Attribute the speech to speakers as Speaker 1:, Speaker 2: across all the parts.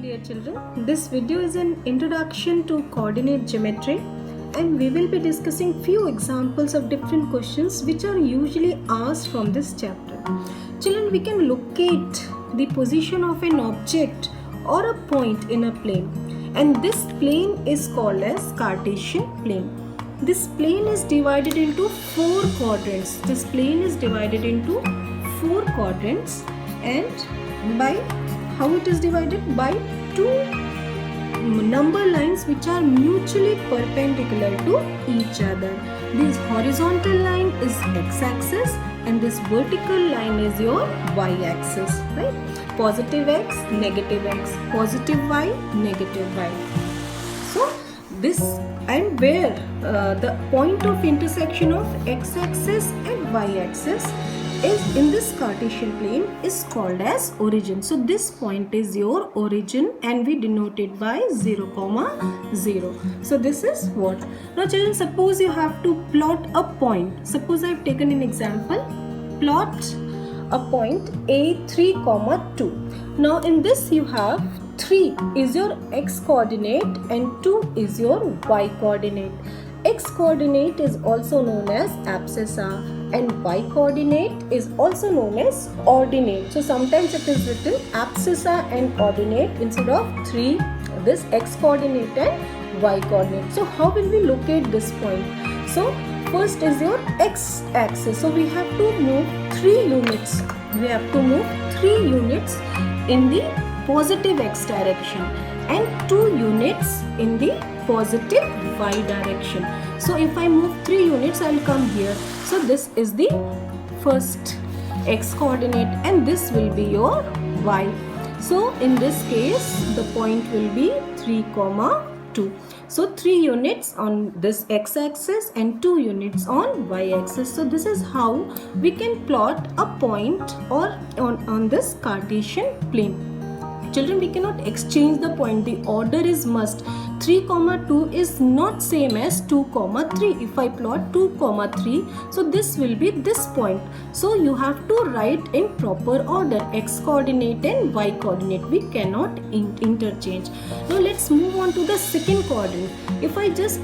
Speaker 1: dear children, this video is an introduction to coordinate geometry and we will be discussing few examples of different questions which are usually asked from this chapter. Children, we can locate the position of an object or a point in a plane, and this plane is called as Cartesian plane. This plane is divided into four quadrants. This plane is divided into four quadrants, and by how it is divided? By two number lines which are mutually perpendicular to each other. This horizontal line is x-axis and this vertical line is your y-axis, right? Positive x, negative x, positive y, negative y. So this and where the point of intersection of x-axis and y-axis is in this Cartesian plane is called as origin. So this point is your origin and we denote it by 0, 0. So this is what? Now children, suppose you have to plot a point. Suppose I have taken an example. Plot a point A3, 2. Now in this you have 3 is your x coordinate and 2 is your y coordinate. X coordinate is also known as abscissa and y coordinate is also known as ordinate. So sometimes it is written abscissa and ordinate instead of 3, this x coordinate and y coordinate. So how will we locate this point? So first is your x axis. So we have to move 3 units. We have to move 3 units in the positive x direction and 2 units in the positive y direction. So if I move 3 units, I will come here. So this is the first x coordinate and this will be your y. So in this case, the point will be 3, 2. So 3 units on this x-axis and 2 units on y-axis. So this is how we can plot a point or on this Cartesian plane. Children, we cannot exchange the point. The order is must. 3, 2 is not same as 2, 3. If I plot 2, 3, so this will be this point. So you have to write in proper order, x coordinate and y coordinate. We cannot interchange. Now let's move on to the second quadrant. If I just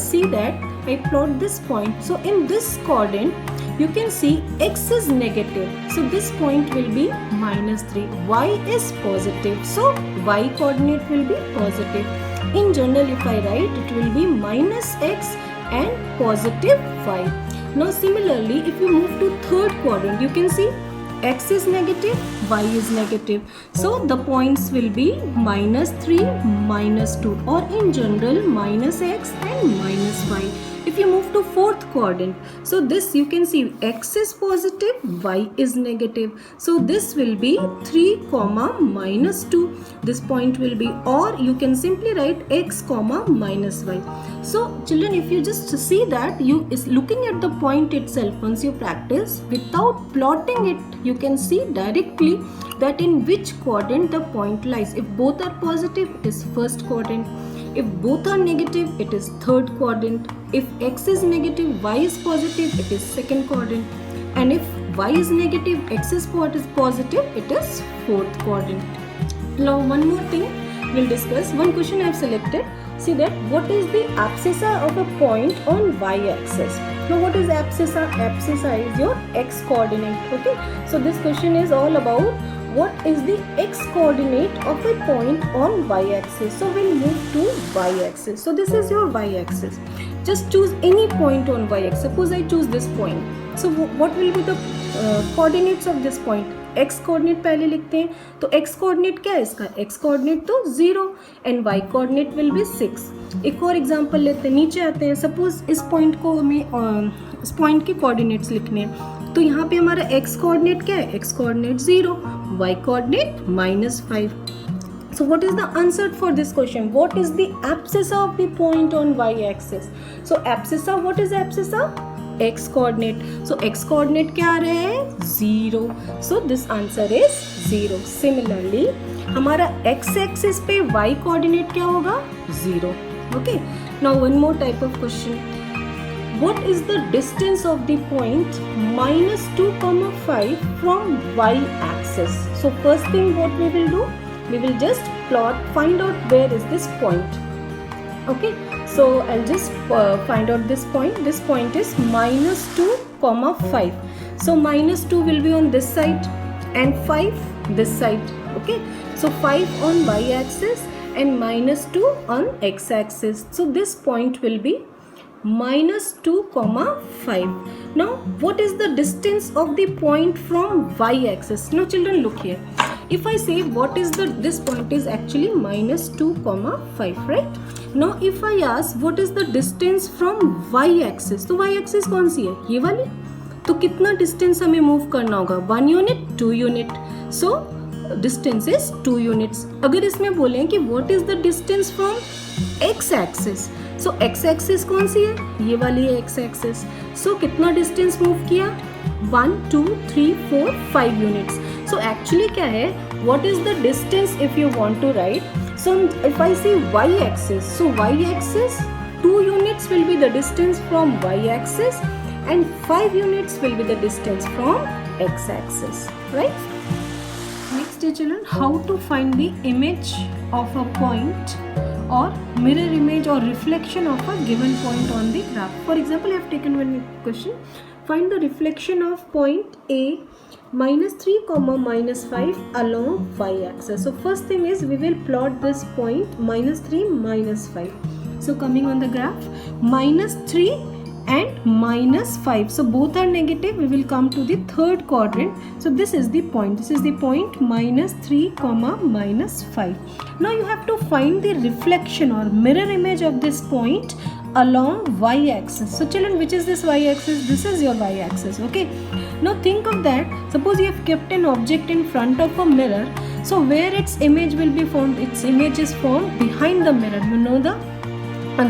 Speaker 1: see that I plot this point. So in this quadrant, you can see x is negative. So this point will be -3. Y is positive. So y coordinate will be positive. In general, if I write, it will be -x and positive y. Now similarly, if you move to third quadrant, you can see x is negative, y is negative. So the points will be -3, -2, or in general -x and -y. If you move to fourth quadrant, so this you can see x is positive, y is negative. So this will be 3, -2. This point will be, or you can simply write x, -y. So children, if you just see that you is looking at the point itself, once you practice without plotting it, you can see directly that in which quadrant the point lies. If both are positive, it is first quadrant. If both are negative, it is third quadrant. If x is negative, y is positive, it is second quadrant. And if y is negative, x is positive, it is fourth quadrant. Now one more thing we'll discuss. One question I have selected. See that what is the abscissa of a point on y-axis. Now what is abscissa? Abscissa is your x coordinate. Okay. So this question is all about what is the x coordinate of a point on y-axis. So we'll move to y-axis. So this is your y-axis. Just choose any point on y-axis. Suppose I choose this point. So what will be the coordinates of this point? x coordinate पहले लिखते हैं. तो x coordinate क्या है इसका? x coordinate तो 0 and y coordinate will be 6. एक और एग्जांपल लेते हैं. नीचे आते हैं. सपोज इस पॉइंट को हमें इस पॉइंट के कोऑर्डिनेट्स लिखने हैं. तो यहाँ पे हमारा x coordinate क्या है? x coordinate 0, y coordinate -5. So what is the answer for this question? What is the abscissa of the point on y-axis? So abscissa, what is abscissa? X coordinate. So x coordinate क्या आ रहा है? 0. So this answer is 0. Similarly, हमारा x axis पे y coordinate क्या होगा? 0. Okay. Now one more type of question. What is the distance of the point -2, 5 from y axis? So first thing what we will do? we will just find out where is this point. Okay, so I'll just find out this point. This point is minus 2 comma 5. So minus 2 will be on this side and 5 this side. Okay, so 5 on y axis and minus 2 on x axis. So this point will be minus 2 comma 5. Now what is the distance of the point from y axis? Now children, look here. If I say what is this point is actually minus 2 comma 5, right? Now if I ask what is the distance from y axis, तो y axis कौन सी है? ये वाली. तो कितना distance हमें move करना होगा? 1 unit, 2 unit. So distance is 2 units. अगर इसमें बोलें कि what is the distance from x axis, so x axis कौन सी है? ये वाली है x axis. So कितना distance move किया? 1, 2, 3, 4, 5 units. So actually क्या है? What is the distance if you want to write? So if I say y axis, so y axis 2 units will be the distance from y axis and 5 units will be the distance from x axis, right? Next children, how to find the image of a point or mirror image or reflection of a given point on the graph. For example, I have taken one question. Find the reflection of point A minus 3 comma minus 5 along y axis. So first thing is we will plot this point minus 3 minus 5. So coming on the graph, minus 3 and minus 5. So both are negative. We will come to the third quadrant. So this is the point. This is the point minus 3 comma minus 5. Now you have to find the reflection or mirror image of this point along y axis. So children, which is this y axis? This is your y axis. Okay. Now think of that. Suppose you have kept an object in front of a mirror. So where its image will be formed? Its image is formed behind the mirror. You know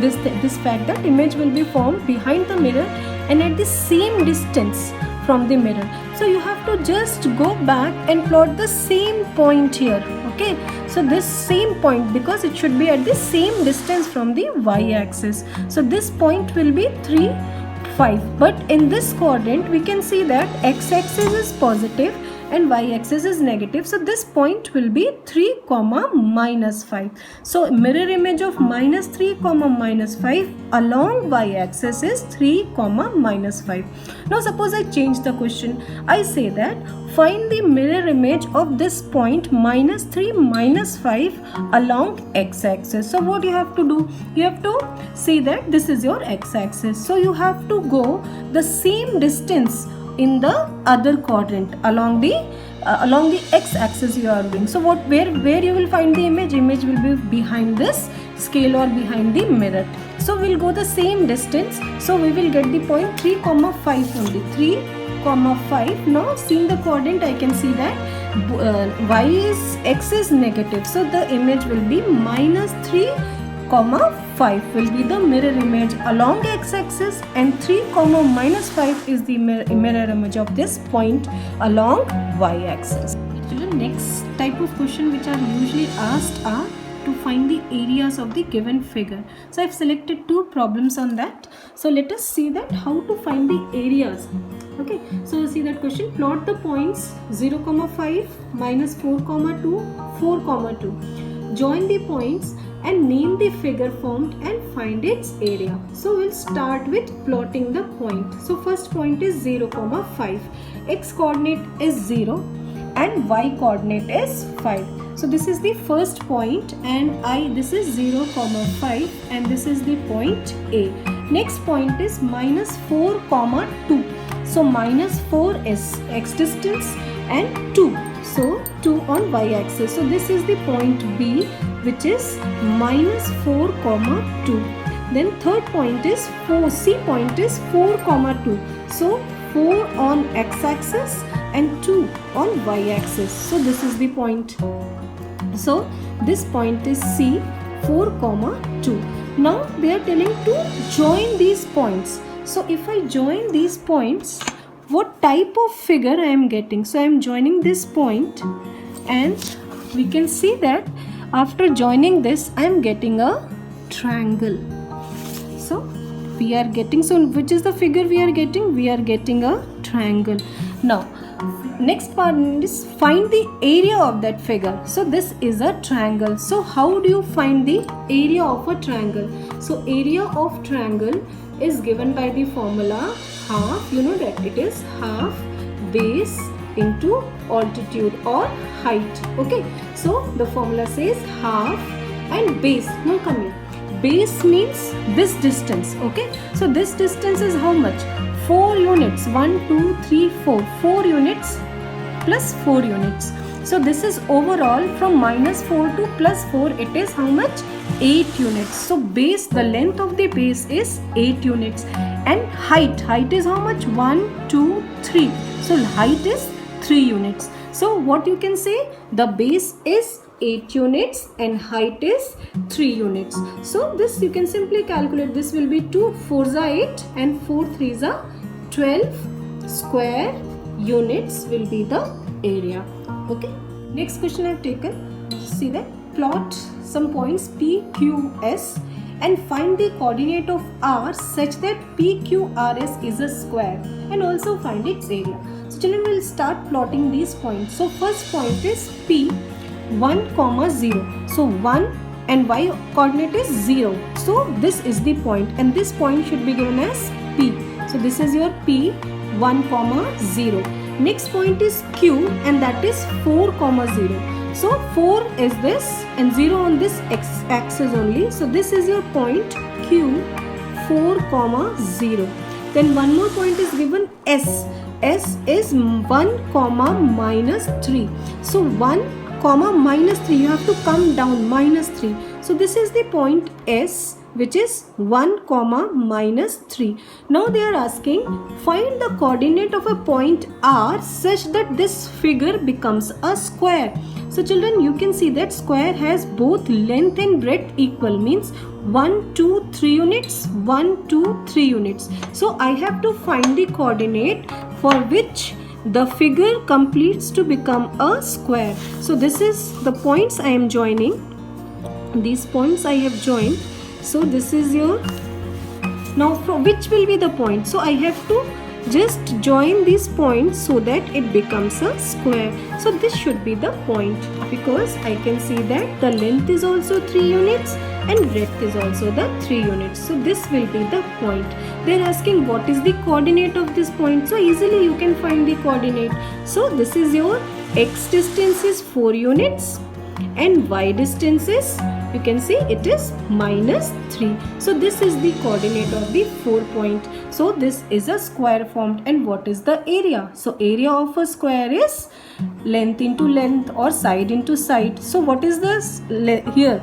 Speaker 1: this fact that image will be formed behind the mirror and at the same distance from the mirror. So you have to just go back and plot the same point here. Okay, so this same point, because it should be at the same distance from the y axis. So this point will be 3, 5. But in this quadrant we can see that x axis is positive and y axis is negative. So this point will be 3 comma minus 5. So mirror image of minus 3 comma minus 5 along y axis is 3 comma minus 5. Now suppose I change the question. I say that find the mirror image of this point minus 3 minus 5 along x axis. So what you have to do? You have to see that this is your x axis. So you have to go the same distance in the other quadrant along the x axis you are doing. So where you will find the image? Image will be behind this scale or behind the mirror. So we'll go the same distance. So we will get the point 3 comma 5 only. 3 comma 5. Now seeing the quadrant, I can see that x is negative. So the image will be minus 3 comma 5 will be the mirror image along x axis and 3 comma minus 5 is the mirror image of this point along y axis. Children, next type of question which are usually asked are to find the areas of the given figure. So I have selected 2 problems on that. So let us see that how to find the areas. Okay, so see that question. Plot the points 0 comma 5, minus 4 comma 2, 4 comma 2. Join the points and name the figure formed and find its area. So we'll start with plotting the point. So first point is 0 comma 5. X coordinate is 0 and y coordinate is 5. So this is the first point and this is 0 comma 5 and this is the point A. Next point is minus 4 comma 2. So minus 4 is x distance and 2. So 2 on y axis. So this is the point B, which is minus 4 comma 2. Then third point is 4. C point is 4 comma 2. So 4 on x axis and 2 on y axis. So this is the point. So this point is C, 4 comma 2. Now they are telling to join these points. So if I join these points, what type of figure I am getting? So I am joining this point and we can see that after joining this I am getting a triangle. So we are getting, so which is the figure we are getting? We are getting a triangle. Now Next part is find the area of that figure. So this is a triangle. So how do you find the area of a triangle? So area of triangle is given by the formula half, you know that it is half base into altitude or height. Okay, so the formula says half and base. Now come here. Base means this distance. Okay, so this distance is how much? 4 units. 1, 2, 3, 4. 4 units plus 4 units. So this is overall from -4 to +4. It is how much? 8 units. So base, the length of the base is 8 units. And height is how much? 1, 2, 3. So height is 3 units. So what you can say? The base is 8 units and height is 3 units. So this you can simply calculate. This will be 2 4s are 8 and 4 3s are 12 square units will be the area. Okay. Next question I have taken. See that. Plot some points P, Q, S and find the coordinate of R such that PQRS is a square and also find its area. So children will start plotting these points. So first point is P 1, 0. So 1 and y coordinate is 0. So this is the point and this point should be given as P. So this is your P 1, 0. Next point is Q and that is 4, 0. So 4 is this and 0 on this axis only. So this is your point Q 4, 0. Then one more point is given S. S is 1, -3. So 1, -3, you have to come down -3. So this is the point S, which is 1, -3. Now they are asking find the coordinate of a point R such that this figure becomes a square. So children, you can see that square has both length and breadth equal, means 1, 2, 3 units, 1, 2, 3 units. So I have to find the coordinate for which the figure completes to become a square. So this is the points I am joining. These points I have joined. So this is your, now from which will be the point? So I have to just join these points so that it becomes a square. So this should be the point because I can see that the length is also 3 units and breadth is also the 3 units. So this will be the point. They are asking what is the coordinate of this point. So easily you can find the coordinate. So this is your x distance is 4 units and y distance is, you can see it is -3. So this is the coordinate of the 4 point. So this is a square formed. And what is the area? So area of a square is length into length or side into side. So what is this here?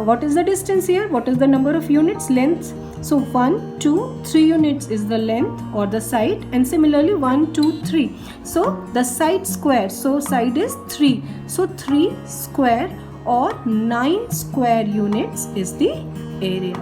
Speaker 1: What is the distance here? What is the number of units? Length. So 1, 2, 3 units is the length or the side, and similarly 1, 2, 3. So the side square. So side is 3. So 3 square or 9 square units is the area.